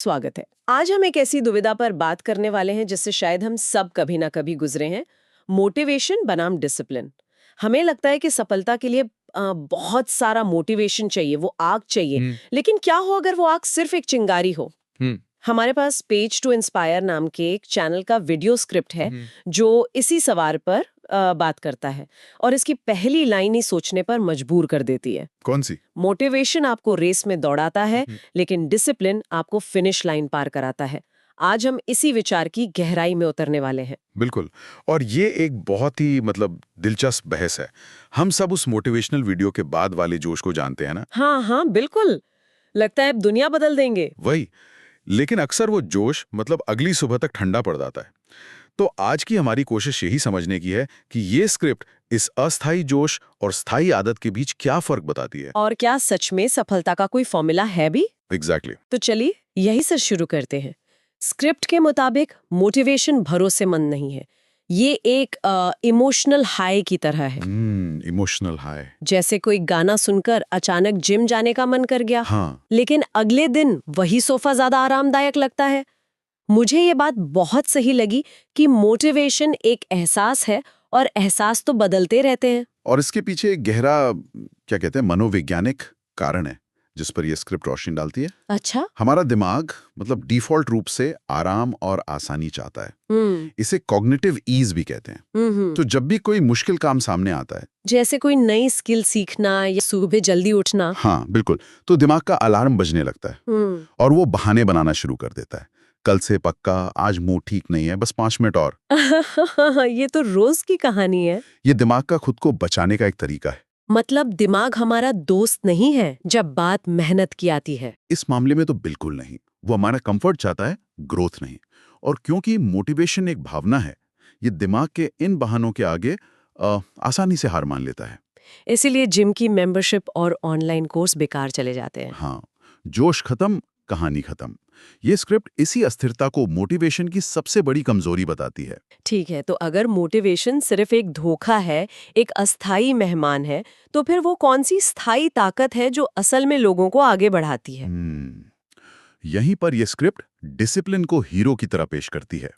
स्वागत है। आज हम एक ऐसी दुविधा पर बात करने वाले हैं जिससे शायद हम सब कभी ना कभी गुजरे हैं। मोटिवेशन बनाम डिसिप्लिन। हमें लगता है कि सफलता के लिए बहुत सारा मोटिवेशन चाहिए, वो आग चाहिए। लेकिन क्या हो अगर वो आग सिर्फ एक चिंगारी हो? हम्म हमारे पास पेज टू इंस्पायर नाम के एक चैनल का वीडियो स्क्रिप्ट है जो इसी सवाल पर बात करता है, और इसकी पहली लाइन ही सोचने पर मजबूर कर देती है। कौन सी? मोटिवेशन आपको रेस में दौड़ाता है, लेकिन डिसिप्लिन आपको फिनिश लाइन पार कराता है। आज हम इसी विचार की गहराई में उतरने वाले हैं। बिल्कुल। और ये एक बहुत ही दिलचस्प बहस है। हम सब उस मोटिवेशनल वीडियो के बाद वाले जोश को जानते हैं ना। हाँ हाँ बिल्कुल, लगता है अब दुनिया बदल देंगे। वही। लेकिन अक्सर वो जोश अगली सुबह तक ठंडा पड़ जाता है। तो आज की हमारी कोशिश यही समझने की है कि ये स्क्रिप्ट इस अस्थायी जोश और स्थायी आदत के बीच क्या फर्क बताती है। और क्या सच में सफलता का कोई फॉर्मूला है भी? एग्जैक्टली। तो चलिए यही से शुरू करते हैं। स्क्रिप्ट के मुताबिक मोटिवेशन भरोसेमंद नहीं है, ये एक इमोशनल हाई की तरह है। Emotional high. जैसे कोई गाना सुनकर अचानक जिम जाने का मन कर गया, हाँ। लेकिन अगले दिन वही सोफा ज्यादा आरामदायक लगता है। मुझे ये बात बहुत सही लगी कि मोटिवेशन एक एहसास है और एहसास तो बदलते रहते हैं। और इसके पीछे एक गहरा क्या कहते हैं मनोवैज्ञानिक कारण है जिस पर यह स्क्रिप्ट रोशनी डालती है। अच्छा। हमारा दिमाग डिफॉल्ट रूप से आराम और आसानी चाहता है। इसे कॉग्निटिव ईज भी कहते हैं। तो जब भी कोई मुश्किल काम सामने आता है, जैसे कोई नई स्किल सीखना या सुबह जल्दी उठना, हाँ बिल्कुल, तो दिमाग का अलार्म बजने लगता है और वो बहाने बनाना शुरू कर देता है। कल से पक्का, आज मूड ठीक नहीं है, बस 5 मिनट और। ये तो रोज की कहानी है। ये दिमाग का खुद को बचाने का एक तरीका है। मतलब दिमाग हमारा दोस्त नहीं है जब बात मेहनत की आती है। इस मामले में तो बिल्कुल नहीं। वो हमारा कंफर्ट चाहता है, ग्रोथ नहीं। और क्योंकि मोटिवेशन एक भावना है, ये दिमाग के इन बहानों के आगे आसानी से हार मान लेता है। इसीलिए जिम की मेंबरशिप और ऑनलाइन कोर्स बेकार चले जाते हैं। हाँ, जोश खत्म, कहानी खत्म। ये स्क्रिप्ट इसी अस्थिरता को मोटिवेशन की सबसे बड़ी कमजोरी बताती है। ठीक है, तो अगर मोटिवेशन सिर्फ एक धोखा है, एक अस्थाई मेहमान है, तो फिर वो कौन सी स्थायी ताकत है जो असल में लोगों को आगे बढ़ाती है? यहीं पर यह स्क्रिप्ट डिसिप्लिन को हीरो की तरह पेश करती है।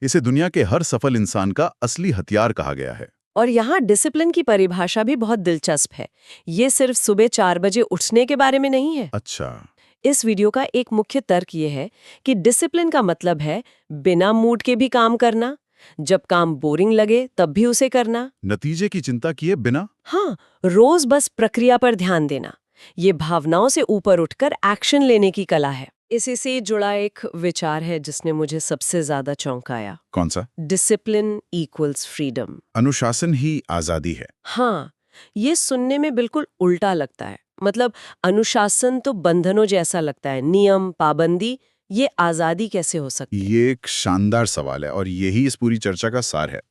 इसे दुनिया के हर सफल इंसान का असली हथियार कहा गया है। और यहाँ डिसिप्लिन की परिभाषा भी बहुत दिलचस्प है। ये सिर्फ सुबह 4 बजे उठने के बारे में नहीं है। अच्छा। इस वीडियो का एक मुख्य तर्क ये है कि डिसिप्लिन का मतलब है बिना मूड के भी काम करना, जब काम बोरिंग लगे तब भी उसे करना, नतीजे की चिंता किए बिना। हाँ, रोज बस प्रक्रिया पर ध्यान देना। ये भावनाओं से ऊपर उठकर एक्शन लेने की कला है। इसी से जुड़ा एक विचार है जिसने मुझे सबसे ज्यादा चौंकाया। कौन सा? Discipline equals freedom. अनुशासन ही आजादी है। हाँ, ये सुनने में बिल्कुल उल्टा लगता है। मतलब अनुशासन तो बंधनों जैसा लगता है, नियम, पाबंदी। ये आजादी कैसे हो सकती है? ये एक शानदार सवाल है और यही इस पूरी चर्चा का सार है।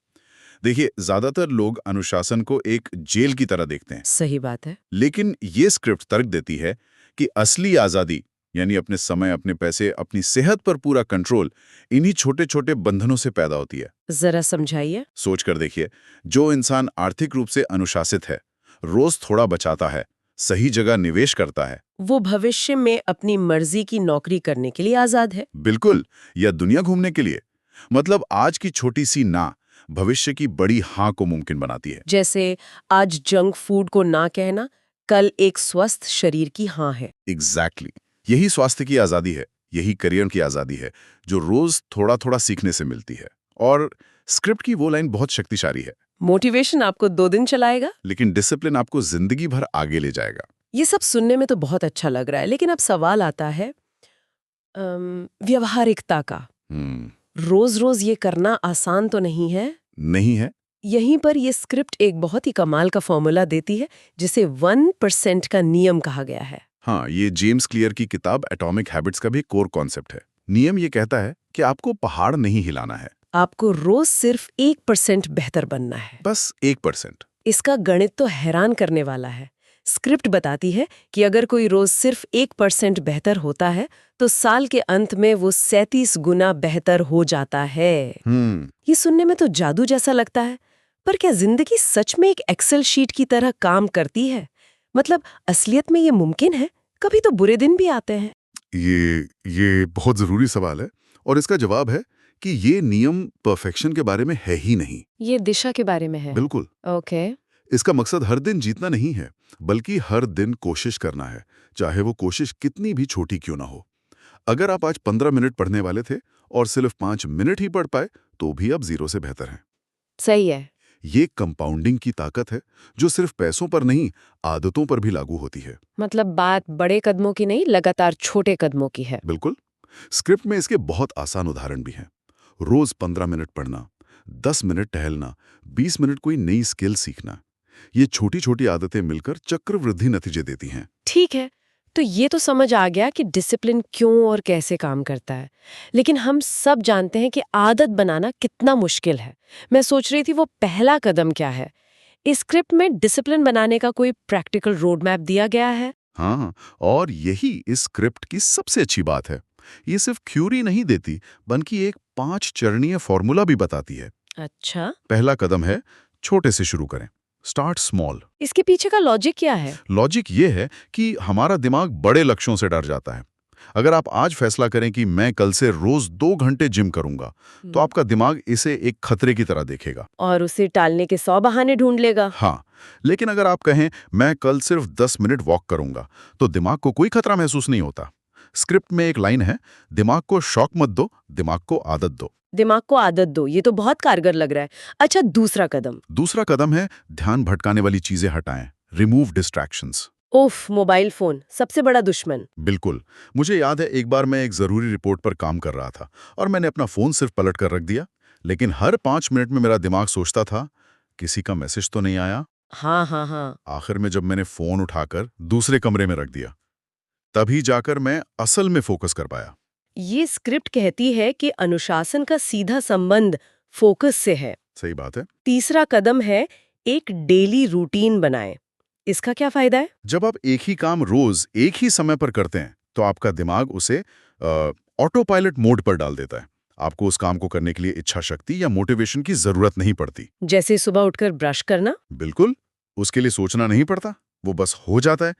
देखिए, ज्यादातर लोग अनुशासन को एक जेल की तरह देखते हैं। सही बात है। लेकिन ये स्क्रिप्ट तर्क देती है कि असली आजादी, यानी अपने समय, अपने पैसे, अपनी सेहत पर पूरा कंट्रोल, इन्हीं छोटे छोटे बंधनों से पैदा होती है। जरा समझाइए। सोच कर देखिए, जो इंसान आर्थिक रूप से अनुशासित है, रोज थोड़ा बचाता है, सही जगह निवेश करता है, वो भविष्य में अपनी मर्जी की नौकरी करने के लिए आजाद है। बिल्कुल, या दुनिया घूमने के लिए। आज की छोटी सी ना भविष्य की बड़ी हाँ को मुमकिन बनाती है। जैसे आज जंक फूड को ना कहना, कल एक स्वस्थ शरीर की हाँ है। एग्जैक्टली। यही स्वास्थ्य की आजादी है, यही करियर की आजादी है, जो रोज थोड़ा थोड़ा सीखने से मिलती है। और स्क्रिप्ट की वो लाइन बहुत शक्तिशाली है। मोटिवेशन आपको 2 दिन चलाएगा, लेकिन डिसिप्लिन आपको जिंदगी भर आगे ले जाएगा। ये सब सुनने में तो बहुत अच्छा लग रहा है, लेकिन अब सवाल आता है व्यवहारिकता का। रोज रोज ये करना आसान तो नहीं है। नहीं है। यहीं पर ये स्क्रिप्ट एक बहुत ही कमाल का फॉर्मूला देती है जिसे 1% का नियम कहा गया है। हाँ, ये जेम्स क्लियर की किताब एटॉमिक हैबिट्स का भी कोर कॉन्सेप्ट है। नियम ये कहता है कि आपको पहाड़ नहीं हिलाना है, आपको रोज सिर्फ 1% बेहतर बनना है। बस 1%। इसका गणित तो हैरान करने वाला है। स्क्रिप्ट बताती है कि अगर कोई रोज सिर्फ 1% बेहतर होता है तो साल के अंत में वो 37 गुना बेहतर हो जाता है। ये सुनने में तो जादू जैसा लगता है, पर क्या जिंदगी सच में एक एक्सेल शीट की तरह काम करती है? मतलब असलियत में ये मुमकिन है? कभी तो बुरे दिन भी आते हैं। ये बहुत ज़रूरी सवाल है और इसका जवाब है कि ये नियम परफेक्शन के बारे में है ही नहीं। ये दिशा के बारे में है। बिल्कुल। ओके। इसका मकसद हर दिन जीतना नहीं है, बल्कि हर दिन कोशिश करना है, चाहे वो कोशिश कितनी भी छोटी क्यों ना हो। अगर आप आज 15 मिनट पढ़ने वाले थे और सिर्फ 5 मिनट ही पढ़ पाए, तो भी आप 0 से बेहतर हैं। सही है। ये कंपाउंडिंग की ताकत है, जो सिर्फ पैसों पर नहीं, आदतों पर भी लागू होती है। मतलब बात बड़े कदमों की नहीं, लगातार छोटे कदमों की है। बिल्कुल। स्क्रिप्ट में इसके बहुत आसान उदाहरण भी हैं। रोज 15 मिनट पढ़ना, 10 मिनट टहलना, 20 मिनट कोई नई स्किल सीखना। ये छोटी छोटी आदतें मिलकर चक्रवृद्धि नतीजे देती हैं। ठीक है, तो ये तो समझ आ गया कि डिसिप्लिन क्यों और कैसे काम करता है। लेकिन हम सब जानते हैं कि आदत बनाना कितना मुश्किल है। मैं सोच रही थी वो पहला कदम क्या है। इस स्क्रिप्ट में डिसिप्लिन बनाने का कोई प्रैक्टिकल रोड मैप दिया गया है? हाँ, और यही इस स्क्रिप्ट की सबसे अच्छी बात है। ये सिर्फ थ्योरी नहीं देती, बल्कि एक 5 चरणीय फॉर्मूला भी बताती है। अच्छा, पहला कदम है, छोटे से शुरू करें। Start small. इसके पीछे का लॉजिक क्या है? लॉजिक ये है कि हमारा दिमाग बड़े लक्ष्यों से डर जाता है। अगर आप आज फैसला करें कि मैं कल से रोज 2 घंटे जिम करूंगा, तो आपका दिमाग इसे एक खतरे की तरह देखेगा। और उसे टालने के 100 बहाने ढूंढ लेगा। हाँ, लेकिन अगर आप कहें मैं कल सिर्फ 10 मिनट वॉक करूंगा, तो दिमाग को कोई खतरा महसूस नहीं होता। स्क्रिप्ट में एक लाइन है, दिमाग को शौक मत दो, दिमाग को आदत दो। दिमाग को आदत दो, ये तो बहुत कारगर लग रहा है। अच्छा, दूसरा कदम? दूसरा कदम है, ध्यान भटकाने वाली चीजें हटाएं। Remove distractions. उफ, मोबाइल फोन सबसे बड़ा दुश्मन। बिल्कुल। मुझे याद है एक बार मैं एक जरूरी रिपोर्ट पर काम कर रहा था और मैंने अपना फोन सिर्फ पलट कर रख दिया, लेकिन हर 5 मिनट में मेरा दिमाग सोचता था, किसी का मैसेज तो नहीं आया। हाँ हाँ हाँ। आखिर में जब मैंने फोन उठाकर दूसरे कमरे में रख दिया, तभी जाकर मैं असल में फोकस कर पाया। ये स्क्रिप्ट कहती है कि अनुशासन का सीधा संबंध फोकस से है। सही बात है। तीसरा कदम है, एक डेली रूटीन बनाएं। इसका क्या फायदा है? जब आप एक ही काम रोज एक ही समय पर करते हैं, तो आपका दिमाग उसे ऑटो पायलट मोड पर डाल देता है। आपको उस काम को करने के लिए इच्छा शक्ति या मोटिवेशन की जरूरत नहीं पड़ती। जैसे सुबह उठकर ब्रश करना। बिल्कुल, उसके लिए सोचना नहीं पड़ता, वो बस हो जाता है।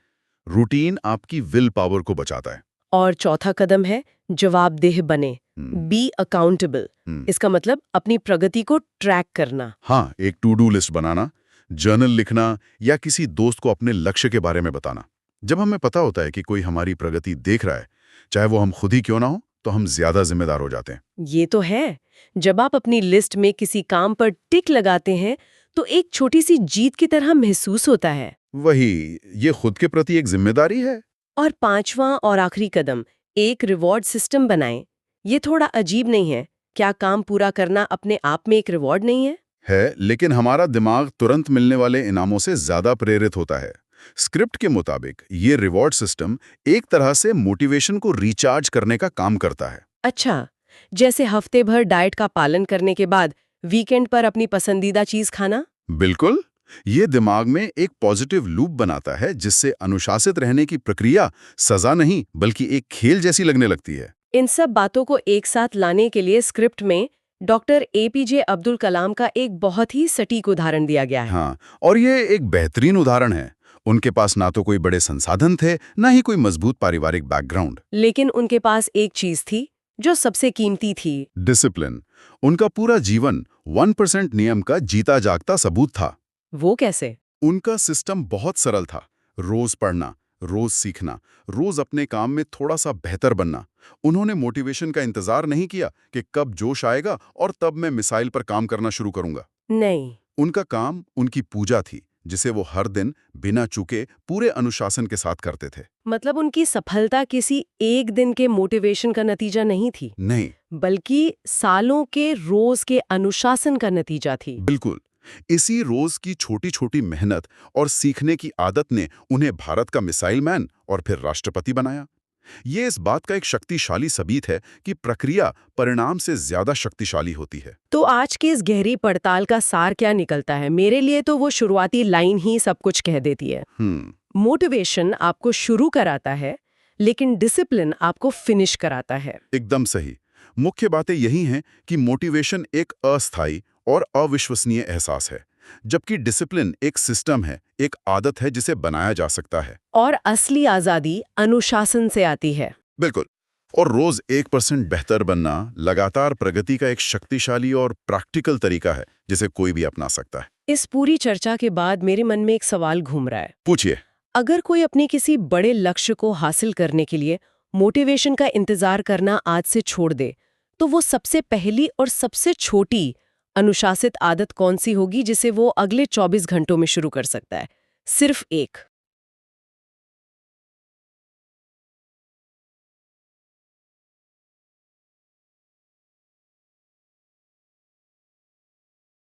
रूटीन आपकी विल पावर को बचाता है। और चौथा कदम है, जवाबदेह बने। Be accountable. इसका मतलब अपनी प्रगति को ट्रैक करना। हाँ, एक टू डू लिस्ट बनाना, जर्नल लिखना या किसी दोस्त को अपने लक्ष्य के बारे में बताना। जब हमें पता होता है कि कोई हमारी प्रगति देख रहा है, चाहे वो हम खुद ही क्यों ना हो, तो हम ज्यादा जिम्मेदार हो जाते हैं। ये तो है। जब आप अपनी लिस्ट में किसी काम पर टिक लगाते हैं, तो एक छोटी सी जीत की तरह महसूस होता है। वही, ये खुद के प्रति एक जिम्मेदारी है। और पांचवा और आखिरी कदम, एक रिवॉर्ड सिस्टम बनाएं। ये थोड़ा अजीब नहीं है? क्या काम पूरा करना अपने आप में एक रिवॉर्ड नहीं है? है, लेकिन हमारा दिमाग तुरंत मिलने वाले इनामों से ज्यादा प्रेरित होता है। स्क्रिप्ट के मुताबिक ये रिवॉर्ड सिस्टम एक तरह से मोटिवेशन को रिचार्ज करने का काम करता है। अच्छा, जैसे हफ्ते भर डाइट का पालन करने के बाद वीकेंड पर अपनी पसंदीदा चीज खाना? बिल्कुल। ये दिमाग में एक पॉजिटिव लूप बनाता है, जिससे अनुशासित रहने की प्रक्रिया सजा नहीं बल्कि एक खेल जैसी लगने लगती है। इन सब बातों को एक साथ लाने के लिए स्क्रिप्ट में डॉक्टर एपीजे अब्दुल कलाम का एक बहुत ही सटीक उदाहरण दिया गया है। हाँ, और ये एक बेहतरीन उदाहरण है। उनके पास ना तो कोई बड़े संसाधन थे, ना ही कोई मजबूत पारिवारिक बैकग्राउंड। लेकिन उनके पास एक चीज थी जो सबसे कीमती थी। डिसिप्लिन। उनका पूरा जीवन 1% नियम का जीता जागता सबूत था। वो कैसे? उनका सिस्टम बहुत सरल था। रोज पढ़ना, रोज सीखना, रोज अपने काम में थोड़ा सा बेहतर बनना। उन्होंने मोटिवेशन का इंतजार नहीं किया कि कब जोश आएगा और तब मैं मिसाइल पर काम करना शुरू करूंगा। नहीं। उनका काम उनकी पूजा थी, जिसे वो हर दिन बिना चूके पूरे अनुशासन के साथ करते थे। मतलब उनकी सफलता किसी एक दिन के मोटिवेशन का नतीजा नहीं थी, नहीं, बल्कि सालों के रोज के अनुशासन का नतीजा थी। बिल्कुल। इसी रोज की छोटी छोटी मेहनत और सीखने की आदत ने उन्हें भारत का मिसाइल मैन और फिर राष्ट्रपति बनाया। ये इस बात का एक शक्तिशाली सबूत है कि प्रक्रिया परिणाम से ज्यादा शक्तिशाली होती है। तो आज की इस गहरी पड़ताल का सार क्या निकलता है? मेरे लिए तो वो शुरुआती लाइन ही सब कुछ कह देती है। मोटिवेशन आपको शुरू कराता है, लेकिन डिसिप्लिन आपको फिनिश कराता है। एकदम सही। मुख्य बातें यही हैं कि मोटिवेशन एक अस्थायी और अविश्वसनीय एहसास है, जबकि डिसिप्लिन एक सिस्टम है, एक आदत है जिसे बनाया जा सकता है। और असली आजादी अनुशासन से आती है। बिल्कुल। और रोज 1% बेहतर बनना लगातार प्रगति का एक शक्तिशाली और प्रैक्टिकल तरीका है जिसे कोई भी अपना सकता है। इस पूरी चर्चा के बाद मेरे मन में एक सवाल घूम रहा है। पूछिए। अगर कोई अपने किसी बड़े लक्ष्य को हासिल करने के लिए मोटिवेशन का इंतजार करना आज से छोड़ दे, तो वो सबसे पहली और सबसे छोटी अनुशासित आदत कौन सी होगी जिसे वो अगले 24 घंटों में शुरू कर सकता है? सिर्फ एक।